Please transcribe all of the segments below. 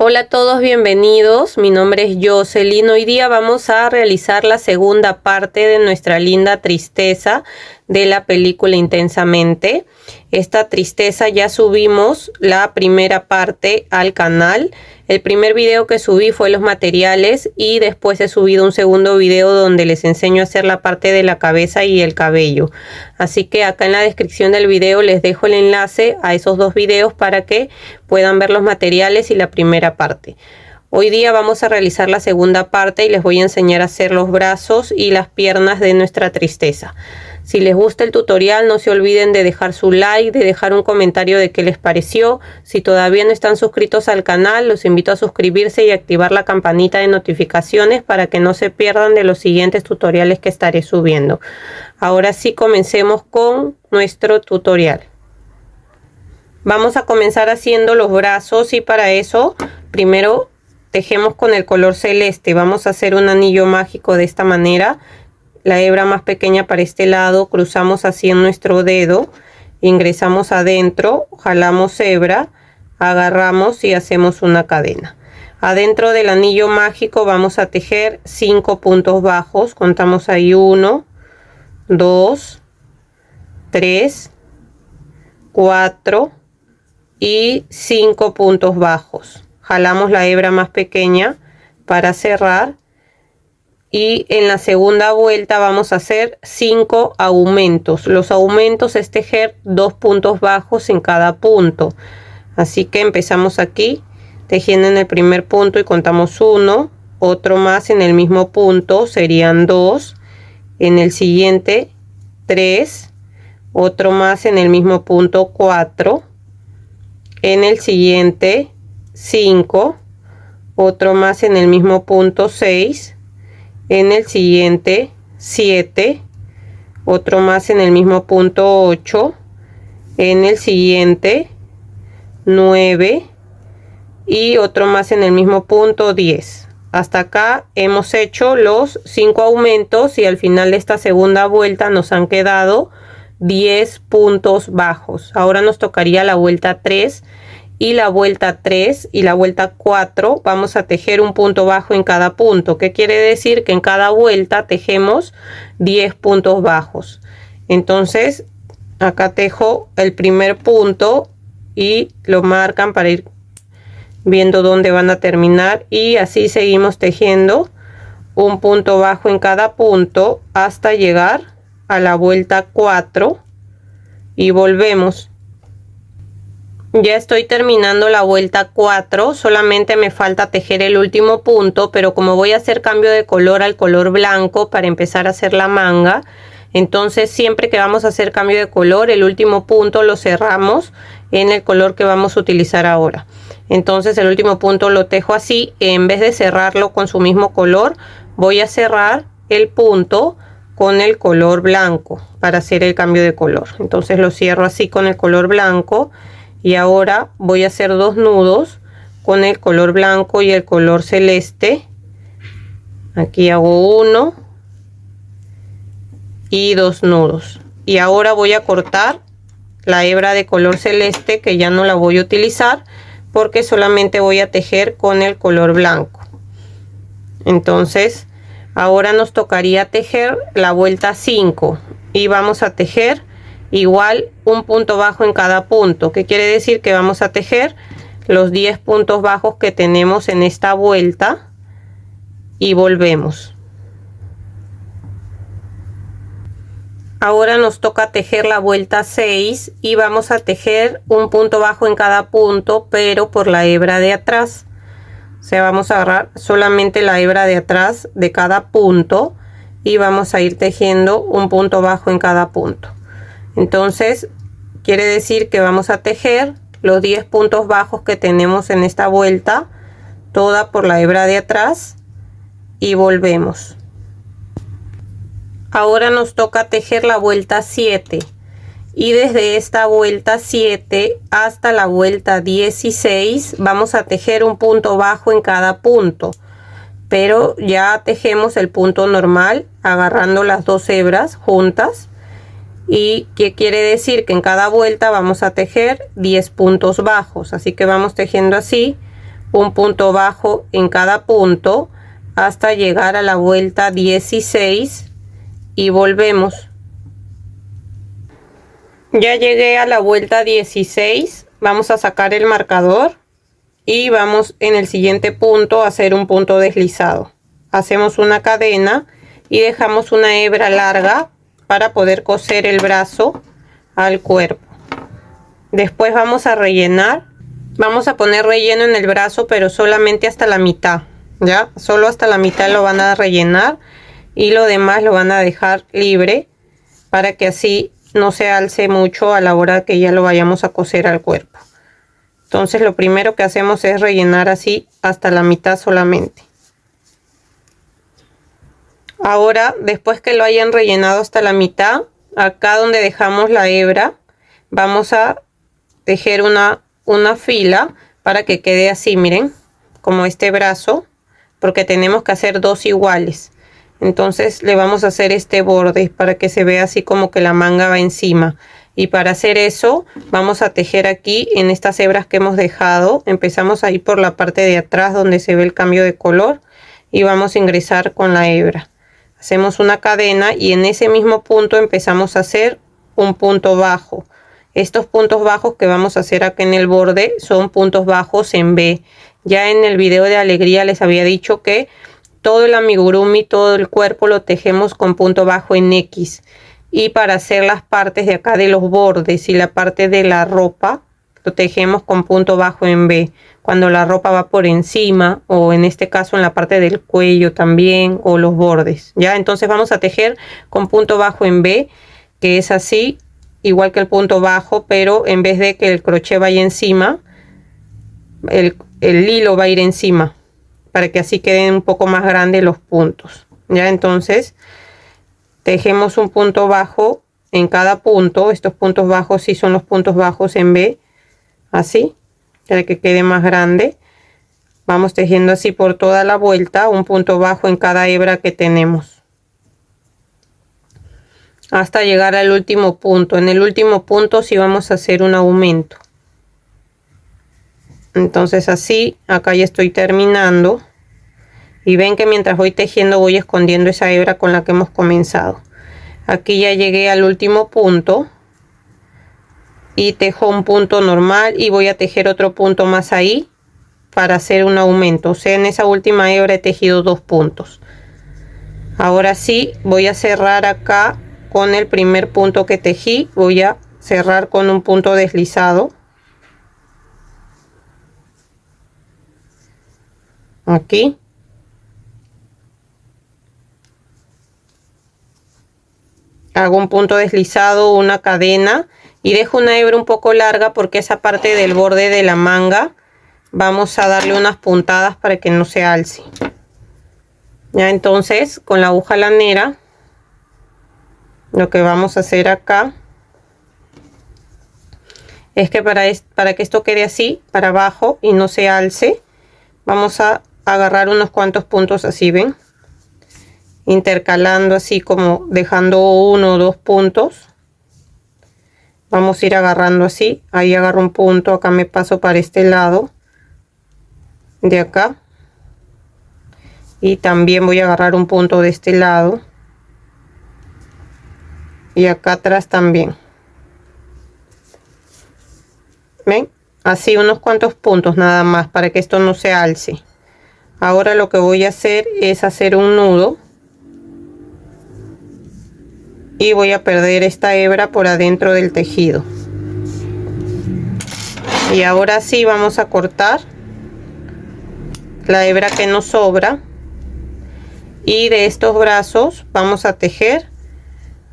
Hola a todos, bienvenidos. Mi nombre es Jocelyn. Hoy día vamos a realizar la segunda parte de nuestra linda tristeza de la película Intensamente. Esta tristeza ya subimos la primera parte al canal. El primer video que subí fue los materiales y después he subido un segundo video donde les enseño a hacer la parte de la cabeza y el cabello. Así que acá en la descripción del video les dejo el enlace a esos dos videos para que puedan ver los materiales y la primera parte. Hoy día vamos a realizar la segunda parte y les voy a enseñar a hacer los brazos y las piernas de nuestra tristeza. Si les gusta el tutorial, no se olviden de dejar su like, de dejar un comentario de qué les pareció. Si todavía no están suscritos al canal, los invito a suscribirse y activar la campanita de notificaciones para que no se pierdan de los siguientes tutoriales que estaré subiendo. Ahora sí, comencemos con nuestro tutorial. Vamos a comenzar haciendo los brazos y para eso primero tejemos con el color celeste. Vamos a hacer un anillo mágico de esta manera. La hebra más pequeña para este lado, cruzamos así en nuestro dedo, ingresamos adentro, jalamos hebra, agarramos y hacemos una cadena. Adentro del anillo mágico vamos a tejer 5 puntos bajos. Contamos ahí 1, 2, 3, 4 y 5 puntos bajos. Jalamos la hebra más pequeña para cerrar. Y en la segunda vuelta vamos a hacer 5 aumentos. Los aumentos es tejer 2 puntos bajos en cada punto. Así que empezamos aquí tejiendo en el primer punto y contamos 1, otro más en el mismo punto, serían 2, en el siguiente 3, otro más en el mismo punto 4, en el siguiente 5, otro más en el mismo punto 6, en el siguiente 7, otro más en el mismo punto 8, en el siguiente 9 y otro más en el mismo punto 10. Hasta acá hemos hecho los 5 aumentos y al final de esta segunda vuelta nos han quedado 10 puntos bajos. Ahora nos tocaría la vuelta 3 y la vuelta 3 y la vuelta 4 vamos a tejer un punto bajo en cada punto. ¿Qué quiere decir? Que en cada vuelta tejemos 10 puntos bajos. Entonces acá tejo el primer punto y lo marcan para ir viendo dónde van a terminar y así seguimos tejiendo un punto bajo en cada punto hasta llegar a la vuelta 4 y volvemos. Ya estoy terminando la vuelta 4, solamente me falta tejer el último punto, pero como voy a hacer cambio de color al color blanco para empezar a hacer la manga, entonces siempre que vamos a hacer cambio de color, el último punto lo cerramos en el color que vamos a utilizar ahora. Entonces el último punto lo tejo así, en vez de cerrarlo con su mismo color, voy a cerrar el punto con el color blanco para hacer el cambio de color. Entonces lo cierro así con el color blanco. Y ahora voy a hacer 2 nudos con el color blanco y el color celeste. Aquí hago 1 y 2 nudos. Y ahora voy a cortar la hebra de color celeste que ya no la voy a utilizar porque solamente voy a tejer con el color blanco. Entonces ahora nos tocaría tejer la vuelta 5 y vamos a tejer igual un punto bajo en cada punto. ¿Qué quiere decir? Que vamos a tejer los 10 puntos bajos que tenemos en esta vuelta y volvemos. Ahora nos toca tejer la vuelta 6 y vamos a tejer un punto bajo en cada punto, pero por la hebra de atrás. O sea, vamos a agarrar solamente la hebra de atrás de cada punto y vamos a ir tejiendo un punto bajo en cada punto. Entonces quiere decir que vamos a tejer los 10 puntos bajos que tenemos en esta vuelta toda por la hebra de atrás y volvemos. Ahora nos toca tejer la vuelta 7 y desde esta vuelta 7 hasta la vuelta 16 vamos a tejer un punto bajo en cada punto, pero ya tejemos el punto normal agarrando las 2 hebras juntas. ¿Y qué quiere decir? Que en cada vuelta vamos a tejer 10 puntos bajos. Así que vamos tejiendo así un punto bajo en cada punto hasta llegar a la vuelta 16 y volvemos. Ya llegué a la vuelta 16, vamos a sacar el marcador y vamos en el siguiente punto a hacer un punto deslizado. Hacemos una cadena y dejamos una hebra larga para poder coser el brazo al cuerpo. Después vamos a rellenar. Vamos a poner relleno en el brazo, pero solamente hasta la mitad, ¿ya? Solo hasta la mitad lo van a rellenar y lo demás lo van a dejar libre para que así no se alce mucho a la hora que ya lo vayamos a coser al cuerpo. Entonces lo primero que hacemos es rellenar así hasta la mitad solamente. Ahora, después que lo hayan rellenado hasta la mitad, acá donde dejamos la hebra, vamos a tejer una fila para que quede así, miren, como este brazo, porque tenemos que hacer dos iguales. Entonces le vamos a hacer este borde para que se vea así como que la manga va encima. Y para hacer eso vamos a tejer aquí en estas hebras que hemos dejado. Empezamos ahí por la parte de atrás donde se ve el cambio de color y vamos a ingresar con la hebra. Hacemos una cadena y en ese mismo punto empezamos a hacer un punto bajo. Estos puntos bajos que vamos a hacer acá en el borde son puntos bajos en B. Ya en el video de alegría les había dicho que todo el amigurumi, todo el cuerpo lo tejemos con punto bajo en X. Y para hacer las partes de acá de los bordes y la parte de la ropa, lo tejemos con punto bajo en B. Cuando la ropa va por encima, o en este caso en la parte del cuello también, o los bordes. Ya, entonces vamos a tejer con punto bajo en B, que es así, igual que el punto bajo, pero en vez de que el crochet vaya encima, el hilo va a ir encima, para que así queden un poco más grandes los puntos. Ya, entonces tejemos un punto bajo en cada punto. Estos puntos bajos sí son los puntos bajos en B, así, para que quede más grande. Vamos tejiendo así por toda la vuelta, un punto bajo en cada hebra que tenemos, hasta llegar al último punto. En el último punto sí vamos a hacer un aumento. Entonces así, acá ya estoy terminando. Y ven que mientras voy tejiendo voy escondiendo esa hebra con la que hemos comenzado. Aquí ya llegué al último punto. Y tejo un punto normal y voy a tejer otro punto más ahí para hacer un aumento. O sea, en esa última hebra he tejido dos puntos. Ahora sí, voy a cerrar acá con el primer punto que tejí. Voy a cerrar con un punto deslizado. Aquí. Hago un punto deslizado, una cadena y dejo una hebra un poco larga porque esa parte del borde de la manga vamos a darle unas puntadas para que no se alce. Ya, entonces con la aguja lanera lo que vamos a hacer acá es que para que esto quede así para abajo y no se alce, vamos a agarrar unos cuantos puntos así, ven, intercalando así como dejando uno o dos puntos. Vamos a ir agarrando así. Ahí agarro un punto, acá me paso para este lado de acá y también voy a agarrar un punto de este lado y acá atrás también. ¿Ven? Así unos cuantos puntos nada más para que esto no se alce. Ahora lo que voy a hacer es hacer un nudo y voy a perder esta hebra por adentro del tejido. Y ahora sí vamos a cortar la hebra que nos sobra y de estos brazos vamos a tejer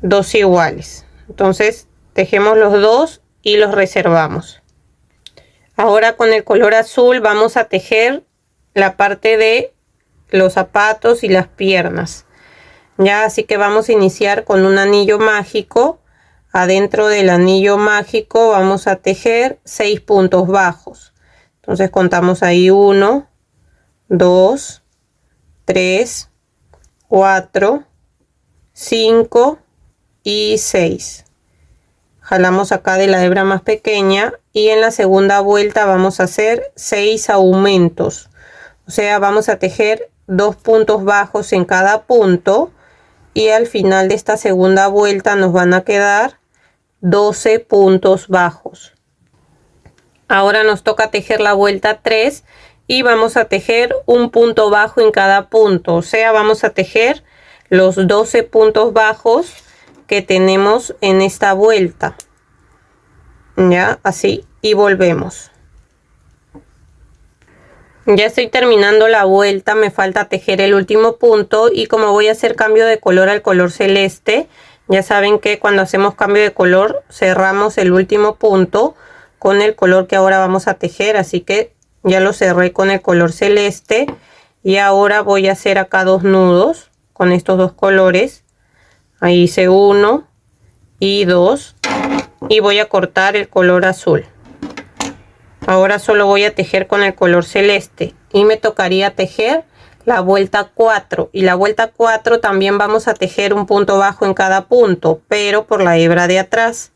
dos iguales. Entonces tejemos los dos y los reservamos. Ahora con el color azul vamos a tejer la parte de los zapatos y las piernas. Ya, así que vamos a iniciar con un anillo mágico. Adentro del anillo mágico vamos a tejer 6 puntos bajos. Entonces contamos ahí 1, 2, 3, 4, 5 y 6. Jalamos acá de la hebra más pequeña y en la segunda vuelta vamos a hacer 6 aumentos. O sea, vamos a tejer 2 puntos bajos en cada punto y al final de esta segunda vuelta nos van a quedar 12 puntos bajos. Ahora nos toca tejer la vuelta 3 y vamos a tejer un punto bajo en cada punto. O sea, vamos a tejer los 12 puntos bajos que tenemos en esta vuelta. Ya, así, y volvemos. Ya estoy terminando la vuelta, me falta tejer el último punto y como voy a hacer cambio de color al color celeste, ya saben que cuando hacemos cambio de color cerramos el último punto con el color que ahora vamos a tejer, así que ya lo cerré con el color celeste y ahora voy a hacer acá 2 nudos con estos 2 colores. Ahí hice 1 y 2 y voy a cortar el color azul. Ahora solo voy a tejer con el color celeste y me tocaría tejer la vuelta 4 y la vuelta 4 también vamos a tejer un punto bajo en cada punto, pero por la hebra de atrás.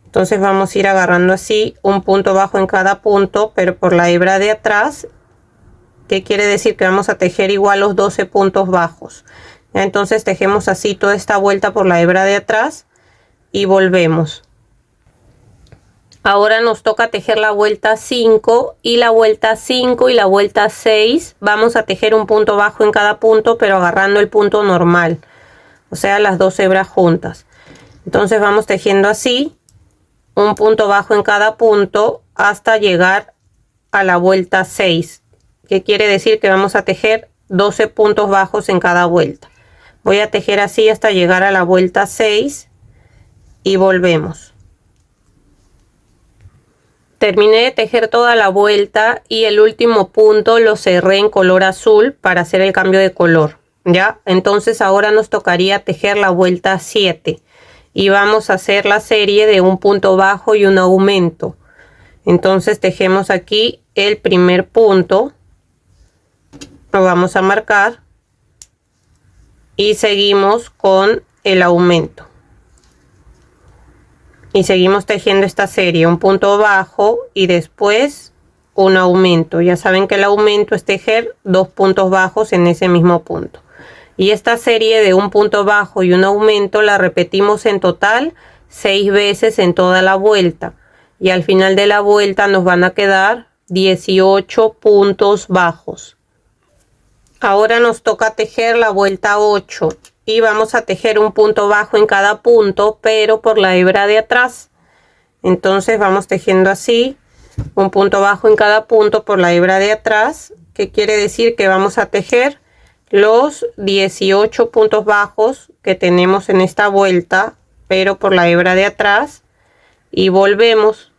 Entonces vamos a ir agarrando así un punto bajo en cada punto, pero por la hebra de atrás, que quiere decir que vamos a tejer igual los 12 puntos bajos. Ya, entonces tejemos así toda esta vuelta por la hebra de atrás y volvemos. Ahora nos toca tejer la vuelta 5 y la vuelta 5 y la vuelta 6. Vamos a tejer un punto bajo en cada punto, pero agarrando el punto normal. O sea, las 2 hebras juntas. Entonces vamos tejiendo así, un punto bajo en cada punto hasta llegar a la vuelta 6. Que quiere decir que vamos a tejer 12 puntos bajos en cada vuelta. Voy a tejer así hasta llegar a la vuelta 6 y volvemos. Terminé de tejer toda la vuelta y el último punto lo cerré en color azul para hacer el cambio de color. ¿Ya? Entonces ahora nos tocaría tejer la vuelta 7 y vamos a hacer la serie de un punto bajo y un aumento. Entonces tejemos aquí el primer punto, lo vamos a marcar y seguimos con el aumento. Y seguimos tejiendo esta serie, un punto bajo y después un aumento. Ya saben que el aumento es tejer 2 puntos bajos en ese mismo punto. Y esta serie de un punto bajo y un aumento la repetimos en total 6 veces en toda la vuelta. Y al final de la vuelta nos van a quedar 18 puntos bajos. Ahora nos toca tejer la vuelta 8. Y vamos a tejer un punto bajo en cada punto, pero por la hebra de atrás. Entonces vamos tejiendo así, un punto bajo en cada punto por la hebra de atrás, que quiere decir que vamos a tejer los 18 puntos bajos que tenemos en esta vuelta, pero por la hebra de atrás, y volvemos.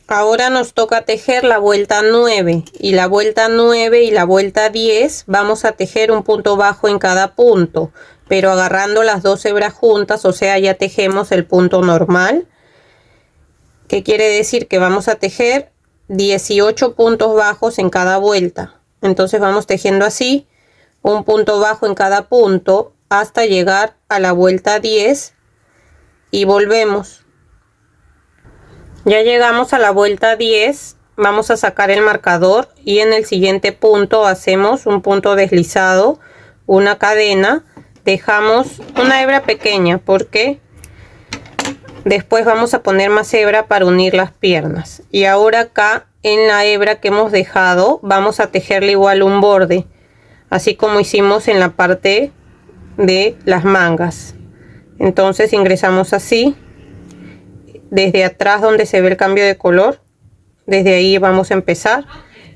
Ahora nos toca tejer la vuelta 9 y la vuelta 9 y la vuelta 10 vamos a tejer un punto bajo en cada punto, pero agarrando las 2 hebras juntas, o sea, ya tejemos el punto normal, que quiere decir que vamos a tejer 18 puntos bajos en cada vuelta. Entonces vamos tejiendo así, un punto bajo en cada punto hasta llegar a la vuelta 10 y volvemos. Ya llegamos a la vuelta 10, vamos a sacar el marcador y en el siguiente punto hacemos un punto deslizado, una cadena, dejamos una hebra pequeña porque después vamos a poner más hebra para unir las piernas. Y ahora acá en la hebra que hemos dejado vamos a tejerle igual un borde, así como hicimos en la parte de las mangas. Entonces ingresamos así. Desde atrás donde se ve el cambio de color, desde ahí vamos a empezar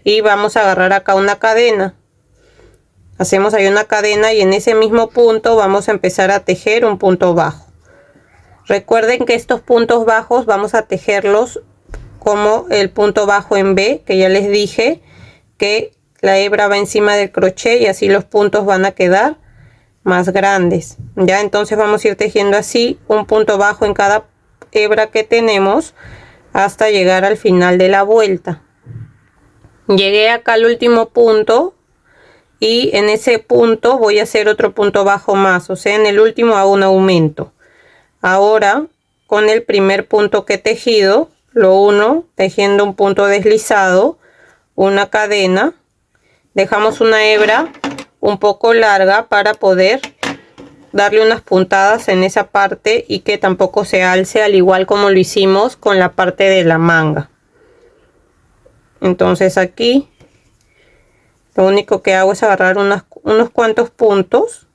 y vamos a agarrar acá una cadena. Hacemos ahí una cadena y en ese mismo punto vamos a empezar a tejer un punto bajo. Recuerden que estos puntos bajos vamos a tejerlos como el punto bajo en B, que ya les dije que la hebra va encima del crochet y así los puntos van a quedar más grandes. Ya, entonces vamos a ir tejiendo así un punto bajo en cada hebra que tenemos hasta llegar al final de la vuelta. Llegué acá al último punto y en ese punto voy a hacer otro punto bajo más, o sea, en el último hago un aumento. Ahora con el primer punto que he tejido lo uno tejiendo un punto deslizado, una cadena, dejamos una hebra un poco larga para poder darle unas puntadas en esa parte y que tampoco se alce, al igual como lo hicimos con la parte de la manga. Entonces aquí lo único que hago es agarrar unos cuantos puntos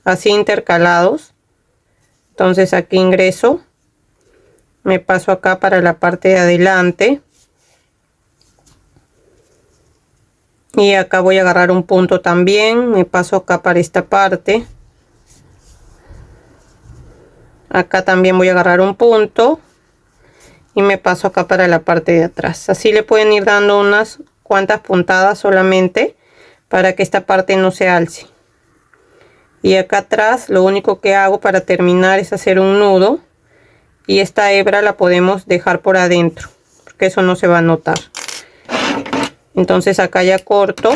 así intercalados. Entonces aquí ingreso, me paso acá para la parte de adelante y acá voy a agarrar un punto también, me paso acá para esta parte, acá también voy a agarrar un punto y me paso acá para la parte de atrás. Así le pueden ir dando unas cuantas puntadas solamente para que esta parte no se alce. Y acá atrás lo único que hago para terminar es hacer un nudo, y esta hebra la podemos dejar por adentro porque eso no se va a notar. Entonces acá ya corto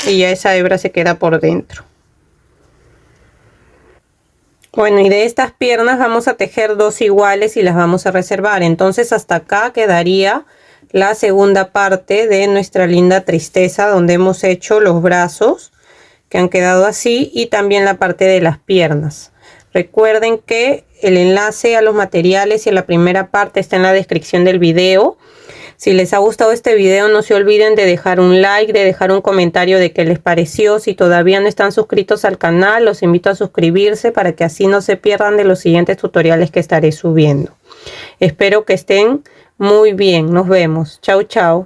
y ya esa hebra se queda por dentro. Bueno, y de estas piernas vamos a tejer dos iguales y las vamos a reservar. Entonces hasta acá quedaría la segunda parte de nuestra linda tristeza, donde hemos hecho los brazos que han quedado así y también la parte de las piernas. Recuerden que el enlace a los materiales y a la primera parte está en la descripción del video. Si les ha gustado este video, no se olviden de dejar un like, de dejar un comentario de qué les pareció. Si todavía no están suscritos al canal, los invito a suscribirse para que así no se pierdan de los siguientes tutoriales que estaré subiendo. Espero que estén muy bien. Nos vemos. Chau, chau.